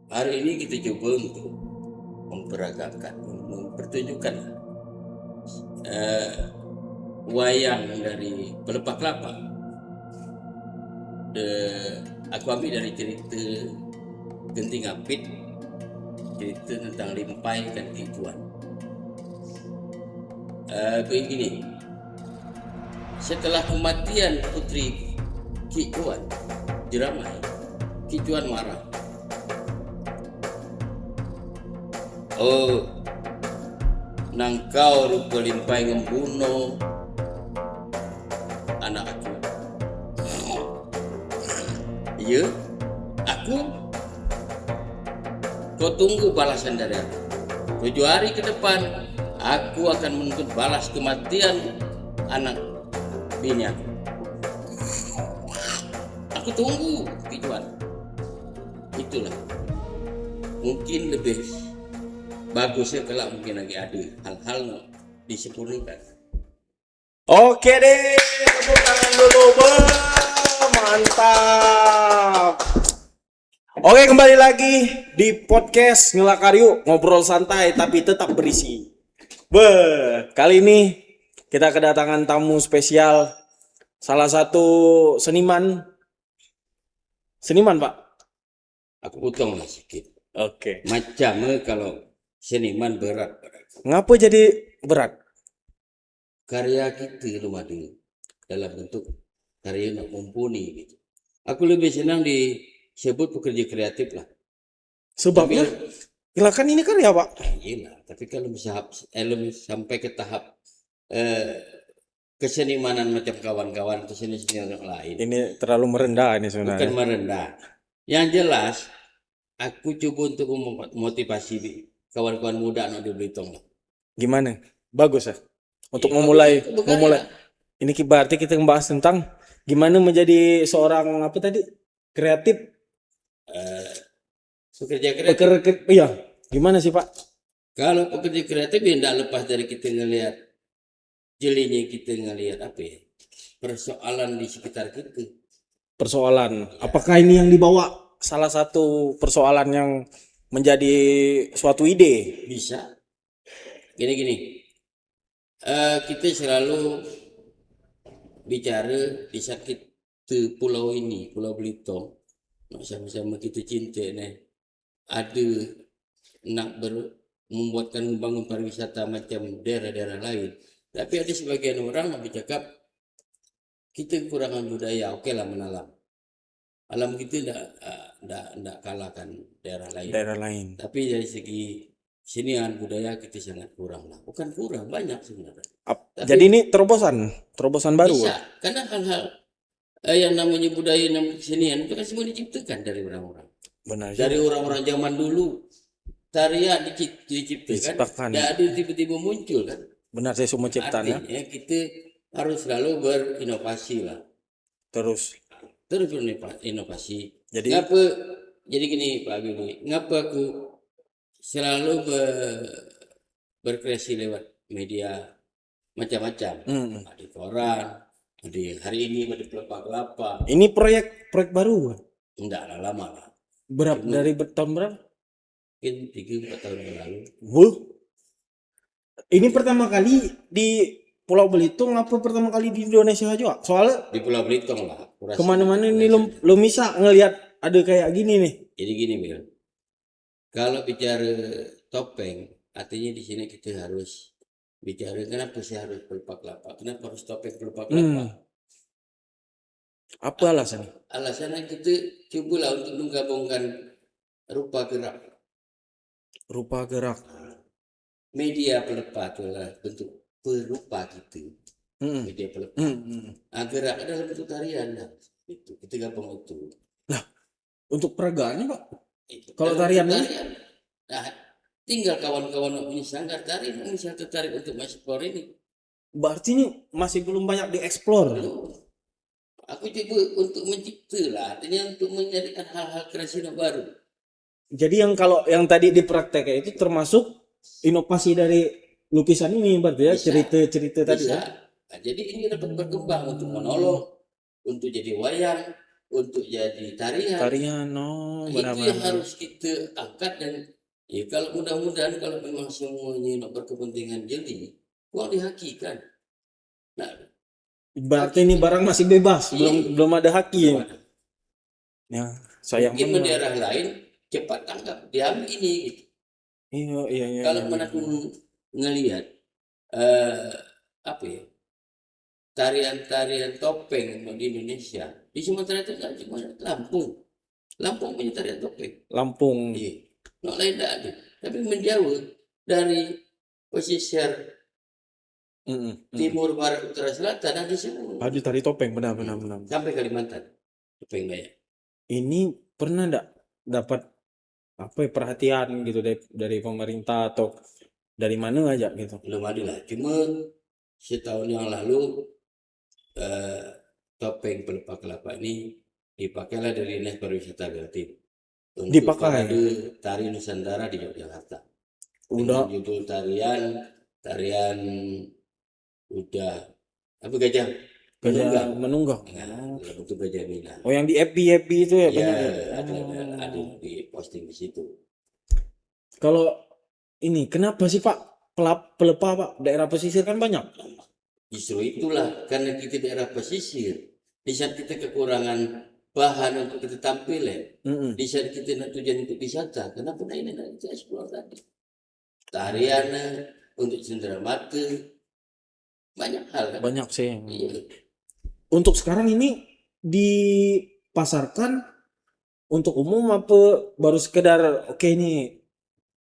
hari ini kita coba untuk memperagakan, mempertunjukkan eh, wayang dari Pelepah Kelapa. Aku ambil dari cerita Genting Apit, cerita tentang Limpai dan Ki Tuan. Begini, setelah kematian putri Ki Tuan diramai, Ki Tuan marah. Oh, nangkau rupa Limpai membunuh anak aku. Iya, aku. Kau tunggu balasan dari aku. 7 hari ke depan, aku akan menuntut balas kematian anak bini aku. Aku tunggu, Tuan. Itulah. Mungkin lebih bagusnya kalau mungkin lagi ada hal-hal disempurnakan. Oke deh, tepuk tangan dulu, mantap. Oke, kembali lagi di podcast Ngelakaryu, ngobrol santai tapi tetap berisi. Kali ini kita kedatangan tamu spesial, salah satu seniman, Pak. Aku potong lah sedikit. Oke. Macamnya kalau seniman berat. Ngapa jadi berat? Karya kita lu ada dalam bentuk karya yang mumpuni gitu. Aku lebih senang disebut pekerja kreatif lah. Sebabnya? Gila kan ini karya, Pak. Iya, tapi kalau bisa lebih sampai ke tahap kesenimanan macam kawan-kawan atau seni-seni yang lain. Ini terlalu merendah ini sebenarnya. Bukan merendah. Yang jelas, aku coba untuk memotivasi kawan-kawan muda anak di Belitung. Gimana? Bagus ya? Untuk Iya, memulai. berkarya. Ini berarti kita membahas tentang gimana menjadi seorang apa tadi? Kreatif. Pekerja kreatif. Iya, gimana sih, Pak? Kalau pekerja kreatif ya tidak lepas dari kita ngelihat jelinya, kita ngelihat apa ya, persoalan di sekitar kita. Persoalan. Apakah ini yang dibawa salah satu persoalan yang menjadi suatu ide? Bisa. Gini. Kita selalu bicara di sakit pulau ini, Pulau Belitung. Sama-sama kita cinta nih. Ada nak membuatkan membangun pariwisata macam daerah-daerah lain. Tapi ada sebagian orang yang bercakap kita kekurangan budaya. Oke lah, menalam. Alam kita tidak kalahkan daerah lain. Tapi dari segi kesenian budaya kita sangat kurang lah. Bukan kurang, banyak sebenarnya. Jadi ini terobosan baru. Bisa, karena hal-hal yang namanya budaya dan kesenian itu kan semua diciptakan dari orang-orang. Benar. Dari orang-orang zaman dulu. Tarian diciptakan, tidak ada tiba-tiba muncul kan. Benar, saya semua ciptaan. Artinya kita harus selalu berinovasi lah. Terus berinovasi. Jadi gini Pak Habibie, ngapa aku selalu berkreasi lewat media macam-macam. Ada koran, ada hari ini ada Pelepah Kelapa. Ini proyek baru? Enggak lah, lama lah. Dari tahun berapa? Mungkin 3-4 tahun yang lalu. Ini pertama kali di Pulau Belitung apa pertama kali di Indonesia juga? Soalnya di Pulau Belitung lah. Kemana-mana ini lo bisa ngelihat ada kayak gini nih. Jadi gini Bil, kalau bicara topeng, artinya di sini kita harus bicara kenapa sih harus Pelepah Kelapa? Kenapa harus topeng Pelepah Kelapa? Apa alasannya? Alasannya kita cobalah untuk menggabungkan rupa gerak. Media pelepah itulah bentuk perupa kita. Media pelepah. Gerak adalah bentuk tarian. Itu kita gabung itu. Nah, untuk peragaannya Pak? Kalau tarian ini? Nah, tinggal kawan-kawan punya sanggar tari, bisa tertarik untuk mengeksplor ini. Berarti ini masih belum banyak dieksplor. Aku coba untuk mencipta lah, artinya untuk menjadikan hal-hal kreasi baru. Jadi yang tadi dipraktekkan itu termasuk inovasi dari lukisan ini berarti ya, cerita-cerita tadi ya. Nah, jadi ini dapat berkembang untuk monolog, untuk jadi wayang, untuk jadi tarian. Tarian, oh Itu yang benar-benar. harus kita angkat. Dan ya kalau mudah-mudahan kalau memang semuanya nak berkepentingan jadi, uang dihakikan. Nah, Berarti ini barang masih bebas, belum ada haki. belum ada. Ya, sayang Mungkin di banget. daerah lain cepat tangkap, diambil ini gitu. Iya, iya, iya. Kalau iya. mana pun ngelihat apa ya, tarian-tarian topeng di Indonesia, di Sumatera itu kan cuma Lampung punya tarian topeng. Lampung. Iya, nggak lain tidak ada. Tapi menjauh dari pesisir timur, barat, utara, selatan ada semua. Ada tari topeng, benar-benar. Sampai Kalimantan, topeng Dayak. Ini pernah enggak dapat apa ya, perhatian gitu dari pemerintah atau dari mana aja gitu? Belum ada lah. Cuma setahun yang lalu topeng pelepah kelapa ini dipakailah dari Dinas Pariwisata Kaltim untuk Dipakai. parade tari Nusantara di Yogyakarta. Udah. Dengan judul tarian udah apa gajah menunggang. Nah, untuk gajah Mina. Oh, yang di FB itu ya, Ya, banyak ya? ada di posting di situ. Kalau ini kenapa sih Pak pelepah Pak daerah pesisir kan banyak? Justru itulah karena kita daerah pesisir, di saat kita kekurangan bahan untuk kita tampil ya, di saat kita nak tujuan untuk wisata, kenapa ini nak kita eksplor tadi? Tarian untuk cendera mata, banyak hal kan? Banyak sih. Iya. Untuk sekarang ini dipasarkan untuk umum apa baru sekedar oke ini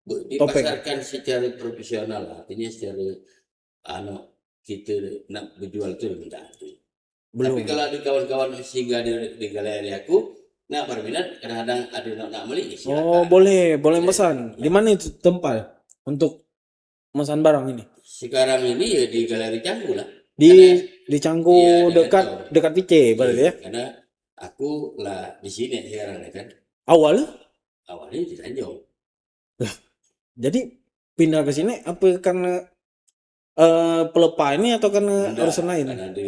dipasarkan secara profesional, artinya secara kita nak berjual itu tidak ada. belum. Tapi kalau ada kawan-kawan singgah di galeri aku, nak berminat, kadang-kadang ada nak beli. Oh, boleh pesan. Di mana itu tempat untuk memesan barang ini? Sekarang ini ya di Galeri Canggu lah. Di Canggu, iya, dekat PC berarti ya? Karena aku lah di sini sekarang kan. Awalnya di Tanjung. Lah, jadi pindah ke sini apa karena pelepah ini atau karena urusan lain? Karena ada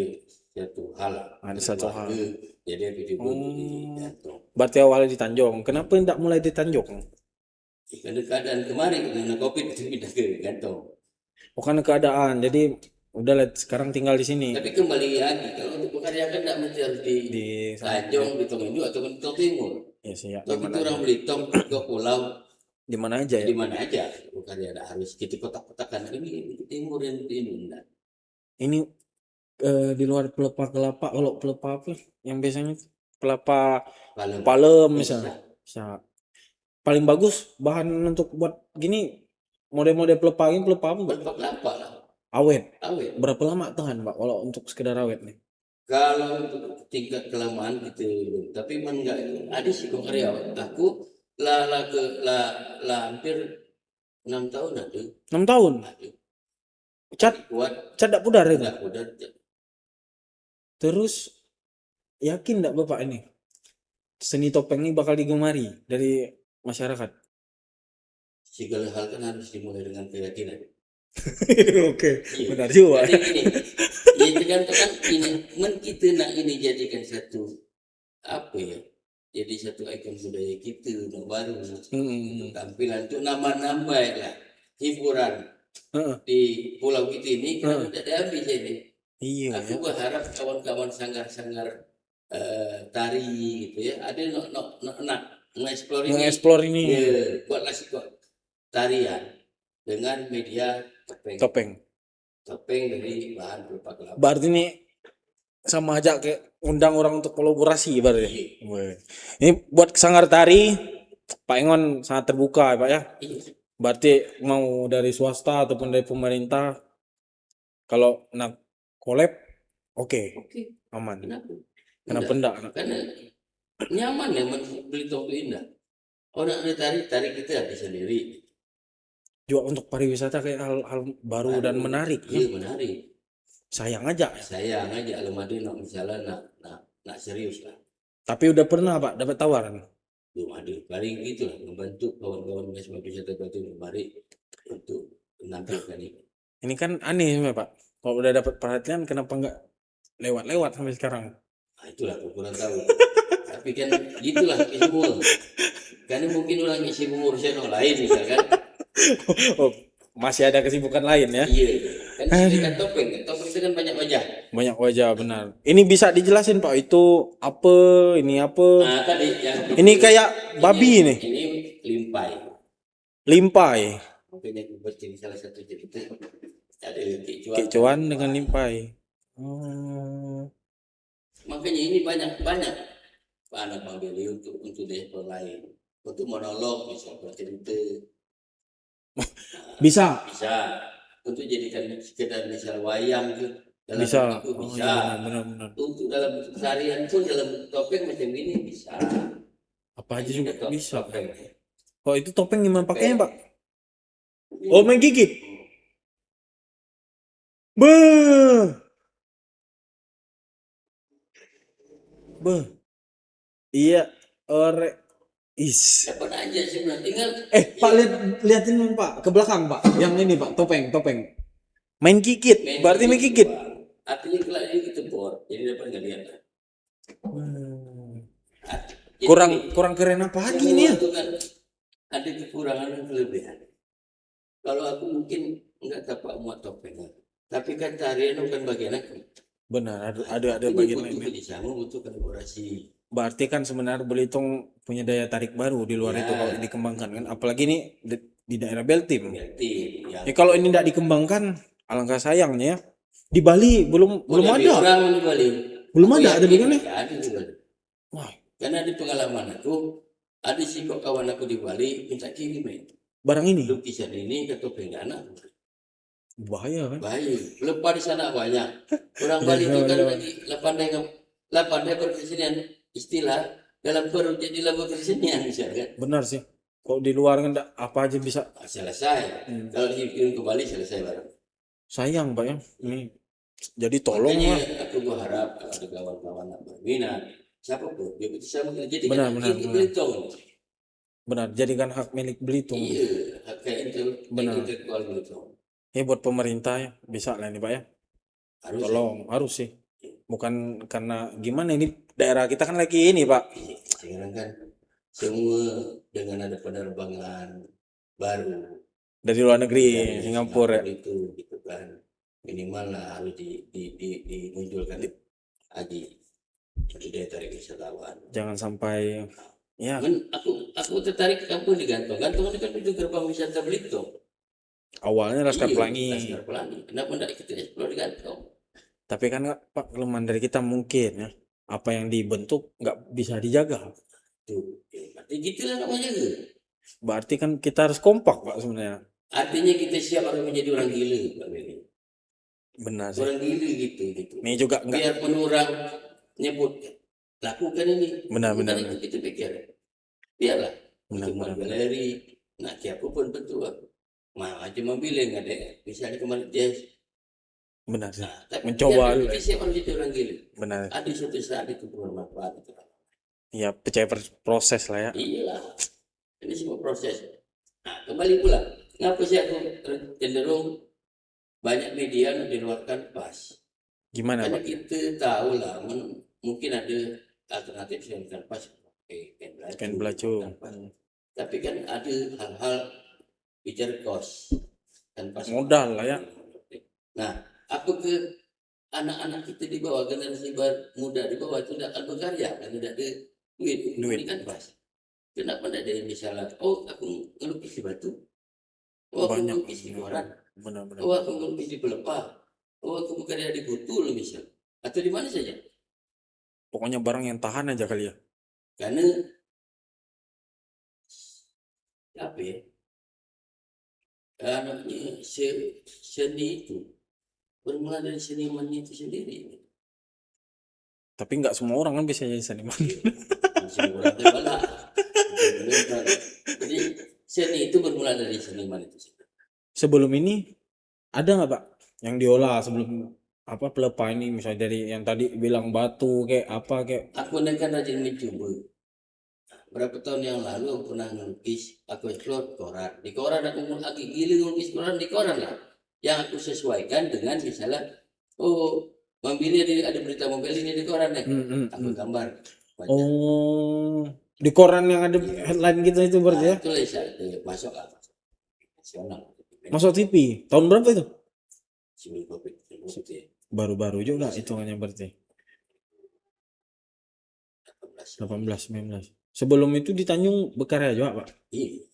satu hal. Ada satu hal. Jadi aku dibuat di Tanjung. Berarti awalnya di Tanjung. Kenapa tidak mulai di Tanjung? Karena keadaan kemarin karena COVID itu pindah ke Gantong. Oh, karena keadaan. Jadi udah sekarang tinggal di sini. Tapi kembali lagi kalau untuk bekerja kan tidak mesti harus di Tanjung, di Tomendu atau di Timur. Ya sih ya. Tapi itu orang Belitung ke pulau di mana aja ya? Di mana aja. Bekerja tidak harus kita kotak-kotakan ini di Timur dan di Indonesia. Ini di luar pelepah kelapa, kalau pelepah apa yang biasanya pelepah palem misalnya. Paling bagus bahan untuk buat gini model-model pelepah ini pelepah apa? Pelepah kelapa lah. Awet. Berapa lama tahan Pak kalau untuk sekedar awet nih? Kalau untuk tingkat kelamaan gitu, tapi memang enggak ada sih kok karyawan. Aku hampir 6 tahun ada. 6 tahun? Ada. Cat tak pudar itu? Tidak pudar. Terus yakin enggak Bapak ini seni topeng ini bakal digemari dari masyarakat? Segala hal kan harus dimulai dengan keyakinan. Oke, benar juga. Jadi gini, ya tergantung ini, kita nak ini jadikan satu apa ya? Jadi satu ikon budaya kita yang baru, tampilan untuk nambah lah hiburan di pulau kita ini kenapa tidak diambil jadi? Iya. Aku berharap kawan-kawan sanggar-sanggar tari gitu ya, ada nak mengeksplor ini. Ya, buatlah kok tarian dengan media topeng dari bahan pelepah kelapa. Berarti ini sama aja kayak undang orang untuk kolaborasi berarti. Iya. Ini buat sanggar tari Pak Engon sangat terbuka ya Pak ya. Iya. Berarti mau dari swasta ataupun dari pemerintah kalau nak collab oke. Aman. Kenapa enggak? Karena nyaman ya beli toko indah. Orang ada tari kita ada sendiri. Juga untuk pariwisata kayak hal baru dan menarik. Iya, menarik. Sayang aja kalau ada misalnya nak serius lah. Tapi udah pernah Pak dapat tawaran? Belum ada. Paling gitu lah membantu kawan-kawan wisata Batu kembali untuk menampilkan ini. Ini kan aneh ya Pak. Kalau udah dapat perhatian kenapa enggak lewat-lewat sampai sekarang? Itulah aku kurang tahu. Tapi kan gitulah semua. Karena mungkin orang sibuk urusan orang lain misalkan. Oh, masih ada kesibukan lain ya. Iya. Kan sedangkan topeng itu kan banyak wajah. Banyak wajah benar. Ini bisa dijelasin Pak, itu apa, ini apa? Nah, tadi yang Ini kayak babi nih, ini limpai. limpai. Makanya aku bercerita salah satu cerita ada kecoa. Kecoan dengan limpai. Oh, Makanya ini banyak anak Bang Beli untuk desa lain. Untuk monolog bisa bercerita. bisa. Bisa untuk jadikan sekedar misal wayang tuh dalam Bisa. aku Oh, bisa iya, benar. untuk dalam keseharian pun dalam topeng macam ini bisa Apa aja juga bisa. topeng Oh, itu topeng gimana pakainya, Pak? Oh, main gigit. Beuh. Beuh. Iya, ore. Is. dapat aja sebenarnya tinggal Pak, liatin dong, Pak, ke belakang, Pak. Yang ini, Pak, topeng. Main gigit. Berarti main gigit. artinya kalau ini gitu bor jadi dapat nggak lihat Jadi Kurang keren apa lagi ini ya? itu kan ada kekurangan dan kelebihan. Kalau aku mungkin nggak dapat muat topeng, tapi kan tarian bukan bagian aku. Benar, ada bagian lain. Butuh kerjasama, butuh kolaborasi. Berarti kan sebenarnya Belitung punya daya tarik baru di luar itu kalau dikembangkan kan. Apalagi ini di daerah Beltim. Ya kalau ini tidak dikembangkan, alangkah sayangnya ya. Di Bali belum ada. Orang di Bali. Belum ada begini. Ada di Bali. Wah, Karena di pengalaman aku, ada sih kok kawan aku di Bali minta kirim barang ini lukisan ini ke topeng anak. bahaya kan? Baik, lepas di sana banyak. Orang Bali itu kan lagi lapandai berkesenian istilah dalam perut jadi lagu kesenian misalkan. Benar sih. Kalau di luar kan apa aja bisa. Selesai. Kalau dikirim ke Bali selesai barang. Sayang Pak ya. Ini jadi tolong lah. Aku berharap kalau ada kawan-kawan yang berminat, siapa pun dia bisa menjadi Benar. Belitung. Benar, jadikan hak milik Belitung. Iya, hak intelektual Belitung. Buat pemerintah ya, bisa lah ini Pak ya. Tolong, harus sih. Bukan karena gimana ini daerah kita kan lagi ini Pak. Sekarang kan semua dengan ada penerbangan baru dari luar negeri, Singapura ya. Itu gitu kan minimal lah harus dimunculkan lagi jadi daya tarik wisatawan. Jangan sampai ya. Aku tertarik ke kampung di Gantong. Gantong ini kan itu gerbang wisata Belitung. Awalnya Laskar Pelangi. Kenapa tidak kita eksplor di Gantong? Tapi kan Pak, kelemahan dari kita mungkin ya, apa yang dibentuk nggak bisa dijaga. Tuh, berarti gitulah namanya. Berarti kan kita harus kompak Pak sebenarnya. Artinya kita siap harus menjadi orang gila Pak Beni. Benar sih. Orang gila gitu. Ini juga enggak. Biarpun orang nyebut lakukan ini. Benar. Kita pikir. Biarlah. Benar. Galeri, nak siapa pun betul. Cuma bilang ada. Misalnya kemarin dia. Benar sih. Mencoba dulu. Kita siap harus jadi orang gila. Benar. Ada suatu saat itu bermanfaat. Iya, percaya proses lah ya. Iyalah. Ini semua proses. Nah, kembali pula. Kenapa sih aku cenderung banyak media yang diluarkan pas? Gimana Karena Pak? kita tahu lah, mungkin ada alternatif yang bukan pas. Kain belacu. Tapi kan ada hal-hal bicara kos. Modal lah ya. Nah, apa ke anak-anak kita di bawah, generasi muda di bawah itu tidak akan berkarya karena tidak ada duit kan pas. Kenapa tidak ada yang misalnya, aku ngelukis di batu, aku ngelukis di koran, Benar. aku ngelukis di pelepah, aku bekerja di Butul misal, atau di mana saja. Pokoknya barang yang tahan aja kali ya. Karena apa ya? Anaknya seni itu bermula dari seniman itu sendiri. Tapi nggak semua orang kan bisa jadi seniman. Jadi seni itu bermula dari seniman itu. Sebelum ini ada nggak Pak yang diolah sebelum apa pelepah ini, misalnya dari yang tadi bilang batu kayak apa kayak? Aku kan rajin mencoba. Berapa tahun yang lalu aku pernah ngelukis, aku explore koran. Di koran aku lagi gila ngelukis koran di koran lah. Yang aku sesuaikan dengan misalnya, mobilnya ada berita mobil ini di koran deh. Aku gambar. baca. Oh, di koran yang ada headline gitu itu berarti ya? Itu masuk lah nasional. Masuk TV. Tahun berapa itu? Sebelum COVID itu ya, Baru-baru juga hitungannya berarti. 18. 18, 19. Sebelum itu di Tanjung Bekarya juga, Pak. Iya,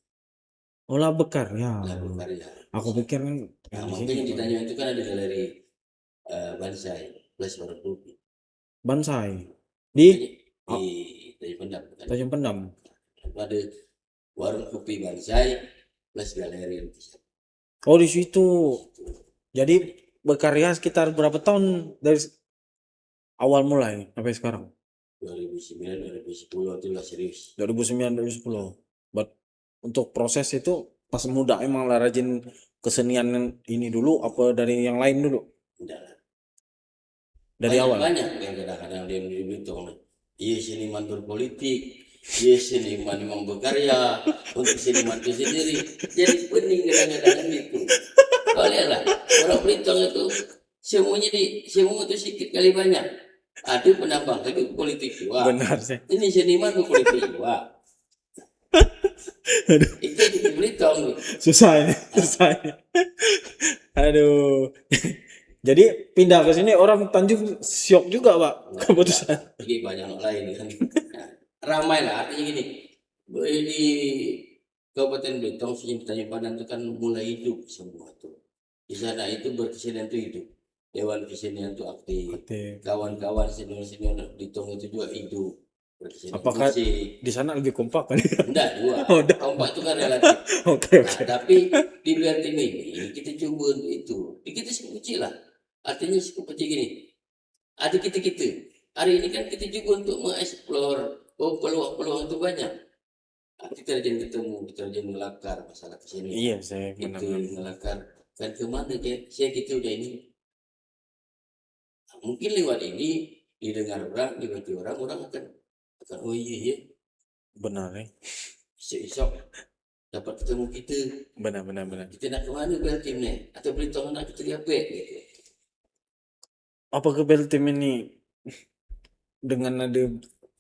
Oh, lah Bekarya. lah berkarya. Aku pikir kan Nah, yang di sini. makanya di Tanjung itu kan ada galeri Bansai plus baru kopi. Bansai. Di Di Tanjung Pendam kan. Tanjung Pendam. Itu ada warung kopi Bansai plus galeri. Oh, di situ. Jadi berkarya sekitar berapa tahun dari awal mulai sampai sekarang? 2009 2010 itu lah serius. 2009 2010. Untuk proses itu pas muda emang lah rajin kesenian ini dulu apa dari yang lain dulu? Enggak lah. Dari awal. Banyak yang kadang-kadang dia dihitung. Iya seniman berpolitik, iya seniman memang berkarya untuk seniman itu sendiri. Jadi pening kadang-kadang itu. Kau lihatlah orang Belitung itu semua itu sedikit kali banyak. Ada penambang tapi politik juga. Benar sih. Ini seniman berpolitik juga. Itu di Belitung. Susah ini. Aduh. Jadi pindah ke sini orang Tanjung syok juga, Pak, keputusan. Jadi banyak orang lain kan. Nah, ramai lah artinya gini. Di Kabupaten Belitung, sini Tanjung Pandan itu kan mulai hidup semua tuh. Di sana itu berkesenian itu hidup. Dewan kesenian itu aktif. Kawan-kawan senior-senior Belitung itu juga hidup. Apakah di sana lebih kompak kan? Enggak juga. Oh, kompak itu kan relatif. Oke. Nah, tapi di luar tim ini kita coba untuk itu. Di kita cukup kecil lah. Artinya cukup kecil gini. Ada kita. Hari ini kan kita juga untuk mengeksplor peluang-peluang itu banyak. Nah, kita rajin ketemu, kita rajin melakar masalah kesini. Iya, saya Itu benar-benar. melakar. Dan kemana saya kita udah ini. Nah, mungkin lewat ini didengar orang, dibaca orang akan oh iya. Benar ya. Esok dapat ketemu kita. Benar. Kita nak kemana bel tim ni? Atau Belitung nak kita apa gitu. Apa ke Beltim ini dengan ada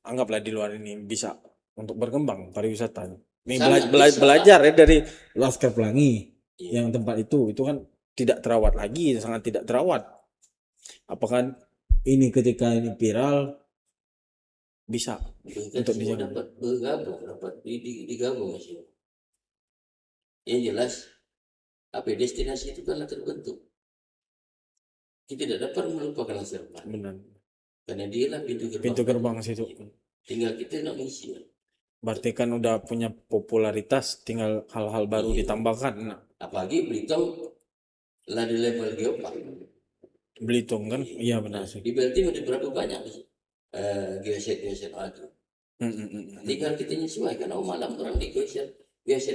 anggaplah di luar ini bisa untuk berkembang pariwisata. Ini belajar ya dari Laskar Pelangi yang tempat itu kan tidak terawat lagi, sangat tidak terawat. Apakah ini ketika ini viral bisa untuk semua dapat bergabung, dapat digabung masih. Yang jelas destinasi itu kan terbentuk. Kita tidak dapat melupakan Laskar Pelangi. Benar. Karena dia lah pintu gerbang situ. Tinggal kita nak mengisi. Berarti kan udah punya popularitas, tinggal hal-hal baru ditambahkan. Nah. Apalagi Belitung lah di level geopark. Belitung kan, iya benar sih. Di Belitung ada berapa banyak geoset itu. Tinggal kita menyesuaikan. Malam orang di geoset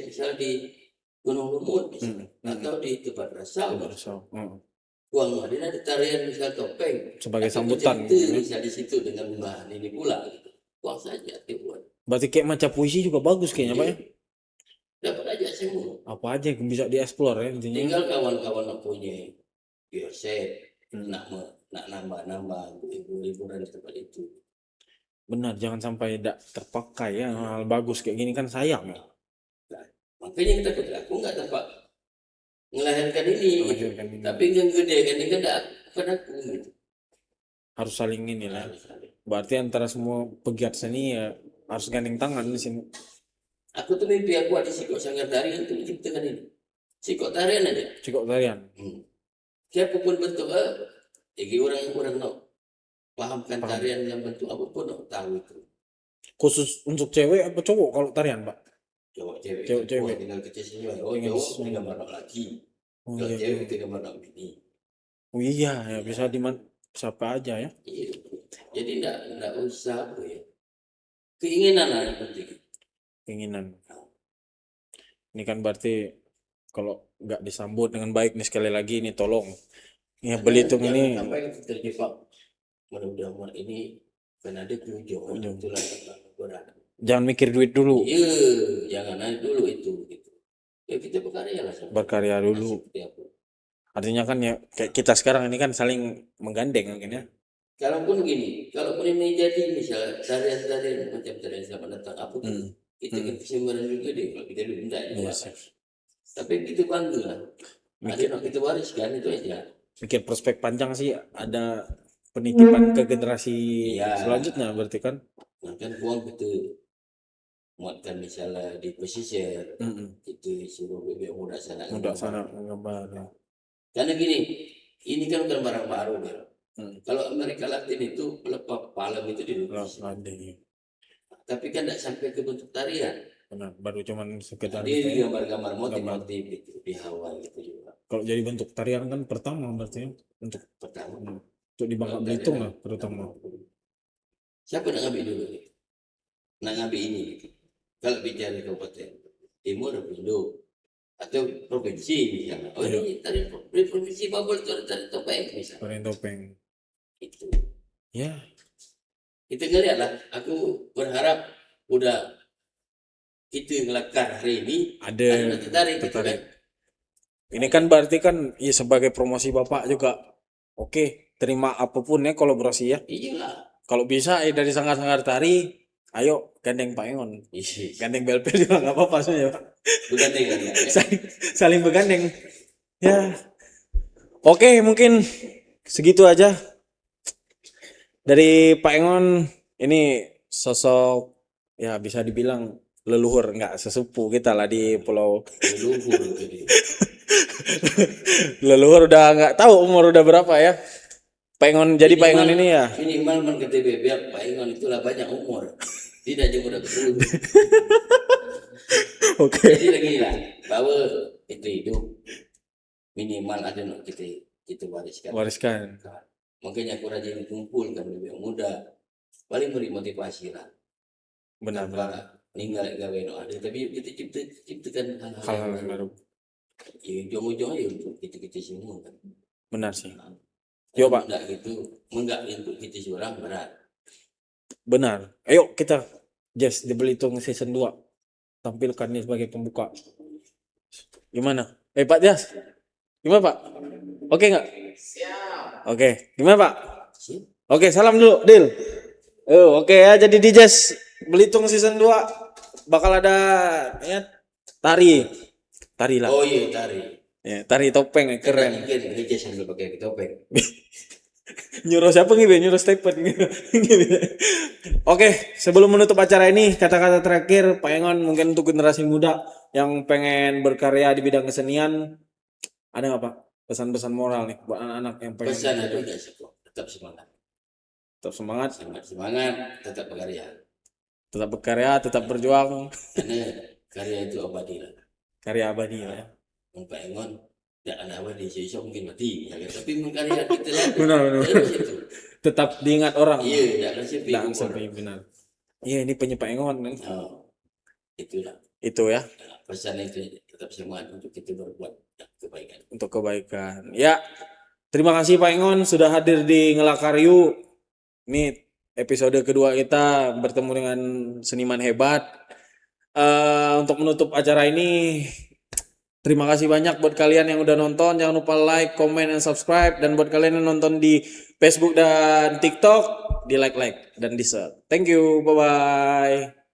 misalnya di Gunung Lumut atau di tempat Rasau. Uang ada tarian misal topeng sebagai sambutan. Bisa di situ dengan bahan ini pula. Gitu. Uang saja dibuat. Berarti kayak macam puisi juga bagus kayaknya, Pak ya? Dapat aja semua. Apa aja yang bisa dieksplor ya intinya. Tinggal kawan-kawan yang punya geoset, nak nambah liburan di tempat itu. Benar, jangan sampai tidak terpakai ya hal bagus kayak gini kan sayang ya. Nah, makanya aku nggak dapat melahirkan ini. Tapi yang gede kan ini kan bukan aku gitu. Harus saling ini lah. Berarti antara semua pegiat seni ya harus gandeng tangan di sini. Aku tuh mimpi aku ada Sikok Sanggar Tarian itu menciptakan ini. Sikok Tarian aja. Sikok Tarian. Siapapun bentuk jadi orang no pahamkan tarian yang bentuk apapun no, tahu itu. Khusus untuk cewek apa cowok kalau tarian, Pak? Cewek. Tinggal kecil sini. Cowok tinggal mana lagi. Kalau cewek tinggal mana ini. Oh iya, ya bisa siapa aja ya. Iya. Jadi enggak usah apa ya. Keinginan lah yang penting. Keinginan. Ini kan berarti kalau nggak disambut dengan baik nih sekali lagi ini tolong. Ya Belitung ini. Sampai terjebak. Mudah-mudahan ini kan ada ujung. Itulah berat. Jangan mikir duit dulu. Iya, jangan aja dulu itu. Gitu. Ya kita berkarya lah. Berkarya dulu. Artinya kan ya kayak kita sekarang ini kan saling menggandeng mungkin ya. kalaupun gini, kalaupun ini jadi misalnya tarian-tarian macam tarian Selamat Datang apa tuh, kita kan kesimpulan juga deh kalau kita minta juga. Yes. Tapi itu bangga lah. Ada yang kita wariskan itu aja. Mikir prospek panjang sih, ada penitipan ke generasi Iya. selanjutnya berarti kan. Nah, kan uang kita muatkan misalnya di pesisir, itu suruh bebek muda sana. Muda sana gambar. Karena gini, ini kan bukan barang baru kan. Kalau Amerika Latin itu pelepah palem itu di Indonesia. Tapi kan tidak sampai ke bentuk tarian. Benar, baru cuman sekedar Dia gambar-gambar motif-motif gitu di Hawaii gitu juga. Kalau jadi bentuk tarian kan pertama berarti ya, untuk Pertama. Untuk di Bangka Belitung lah terutama. Siapa nak ngambil dulu? Nak ngambil ini gitu. Kalau bicara kabupaten Timur Indo atau provinsi misalnya. Oh ini tarian provinsi Babel itu ada tarian topeng misalnya. Tarian topeng. Itu. Ya. Kita ngeliat lah. Aku berharap udah kita ngelakar hari ini Ada tertarik gitu kan. Ini kan berarti kan ya sebagai promosi Bapak juga. Oke, terima apapun ya kolaborasi ya. Iya. Kalau bisa dari sanggar-sanggar tari, ayo gandeng Pak Engon. Gandeng belpel juga nggak apa-apa ya. Begandeng kan ya. Saling begandeng. Ya. Oke, mungkin segitu aja. Dari Pak Engon ini sosok ya bisa dibilang leluhur, nggak sesepuh kita lah di pulau. Leluhur jadi. Leluhur udah nggak tahu umur udah berapa ya. Pak Engon jadi Pak Engon ini ya. Minimal KTP biar Pak Engon itulah banyak umur. Tidak juga udah betul. Oke. Jadi lagi lah bahwa itu hidup minimal ada yang kita wariskan. Makanya aku rajin kumpulkan lebih muda. Paling beri motivasi lah. Benar. Ninggal gawe no ada tapi kita ciptakan hal-hal baru. Ya ujung-ujungnya ya untuk kita semua kan. Benar sih. Yo Pak. Enggak gitu, enggak untuk kita seorang berat. Benar. Ayo kita Jazz di Belitung season 2 tampilkan ini sebagai pembuka. Gimana? Pak Jazz. Gimana Pak? Oke nggak? Siap. Oke. Gimana Pak? Siap. Oke, salam dulu, Dil. Oke ya, jadi di Jazz Belitung season 2 bakal ada ya tari lah. Oh iya tari. Ya, tari topeng keren. Ini Jazz sambil pakai topeng. Nyuruh siapa nih, nyuruh Stephen. Oke, sebelum menutup acara ini, kata-kata terakhir Pak Engon mungkin untuk generasi muda yang pengen berkarya di bidang kesenian, ada nggak Pak pesan-pesan moral nih buat anak-anak yang pengen? Pesan ada nggak sih kok? Tetap semangat. Tetap semangat. Semangat, tetap berkarya. Tetap berkarya, tetap berjuang. Karena karya itu abadi lah. Karya abadi ya. Pak Engon tidak ada abadi, sesuatu mungkin mati, ya kan? Tapi karya kita lah. Benar. Tetap diingat orang. Iya, tidak sampai benar. Iya, ini Pak Engon kan. Oh, itulah. Itu ya. Pesan itu tetap semangat untuk kita berbuat kebaikan. Untuk kebaikan. Ya. Terima kasih Pak Engon sudah hadir di Ngelakaryu. Ini episode kedua kita bertemu dengan seniman hebat. Untuk menutup acara ini, terima kasih banyak buat kalian yang udah nonton. Jangan lupa like, comment, dan subscribe. Dan buat kalian yang nonton di Facebook dan TikTok, di like dan di share. Thank you, bye-bye.